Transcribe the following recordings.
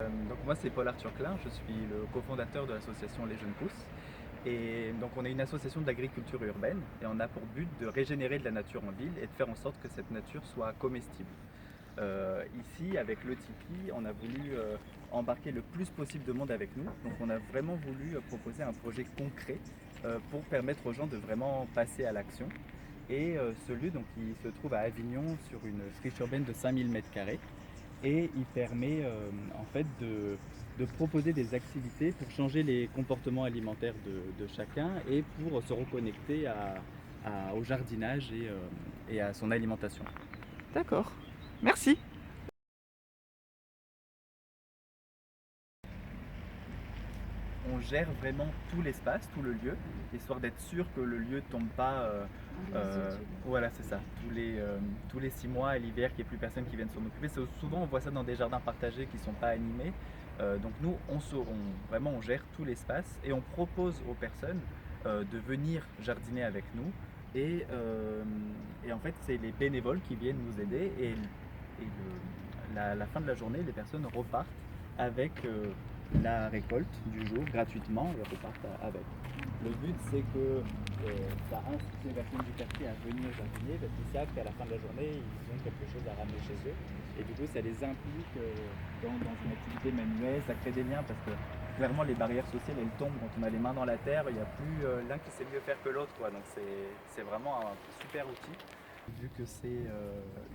Donc moi c'est Paul Arthur Klein, je suis le cofondateur de l'association Les Jeunes Pousses. Et donc on est une association d'agriculture urbaine et on a pour but de régénérer de la nature en ville et de faire en sorte que cette nature soit comestible. Ici, avec le Tipeee, on a voulu embarquer le plus possible de monde avec nous. Donc on a vraiment voulu proposer un projet concret pour permettre aux gens de vraiment passer à l'action. Et ce lieu, donc, il se trouve à Avignon sur une friche urbaine de 5 000 m² et il permet en fait de proposer des activités pour changer les comportements alimentaires de chacun et pour se reconnecter au jardinage et à son alimentation. D'accord. Merci. On gère vraiment tout l'espace, tout le lieu, histoire d'être sûr que le lieu ne tombe pas. Voilà, c'est ça. Tous les 6 mois à l'hiver, qu'il n'y ait plus personne qui vienne s'en occuper. Souvent, on voit ça dans des jardins partagés qui ne sont pas animés. Donc nous, vraiment, on gère tout l'espace et on propose aux personnes de venir jardiner avec nous. Et en fait, c'est les bénévoles qui viennent nous aider. La fin de la journée, les personnes repartent avec la récolte du jour gratuitement et repartent avec. Le but, c'est que ça incite les personnes du quartier à venir jardiner parce qu'ils savent qu'à la fin de la journée, ils ont quelque chose à ramener chez eux. Et du coup, ça les implique dans une activité manuelle, ça crée des liens parce que clairement, les barrières sociales, elles tombent quand on a les mains dans la terre. Il n'y a plus l'un qui sait mieux faire que l'autre, quoi. Donc c'est vraiment un super outil. Vu que c'est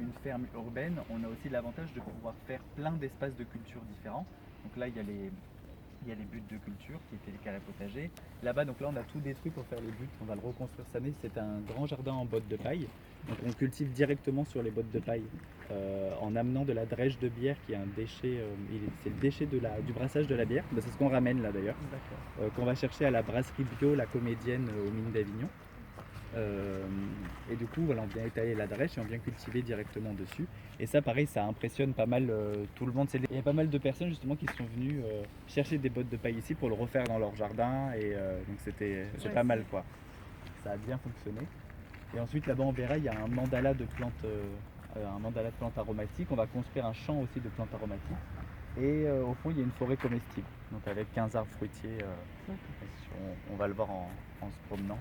une ferme urbaine, on a aussi l'avantage de pouvoir faire plein d'espaces de culture différents. Donc là, il y a les buts de culture qui étaient les carrés potagers. Là-bas, donc là, on a tout détruit pour faire les buts. On va le reconstruire cette année. C'est un grand jardin en bottes de paille. Donc on cultive directement sur les bottes de paille en amenant de la drèche de bière qui est un déchet. C'est le déchet du brassage de la bière. Ben, c'est ce qu'on ramène là d'ailleurs. Qu'on va chercher à la brasserie bio, la comédienne aux mines d'Avignon. Et du coup, voilà, on vient étaler la drèche et on vient cultiver directement dessus. Et ça, pareil, ça impressionne pas mal tout le monde. Il y a pas mal de personnes justement qui sont venues chercher des bottes de paille ici pour le refaire dans leur jardin. Et donc c'est pas mal quoi. Ça a bien fonctionné. Et ensuite là-bas, on verra, il y a un mandala de plantes aromatiques. On va construire un champ aussi de plantes aromatiques. Et au fond, il y a une forêt comestible, donc avec 15 arbres fruitiers. On va le voir en se promenant.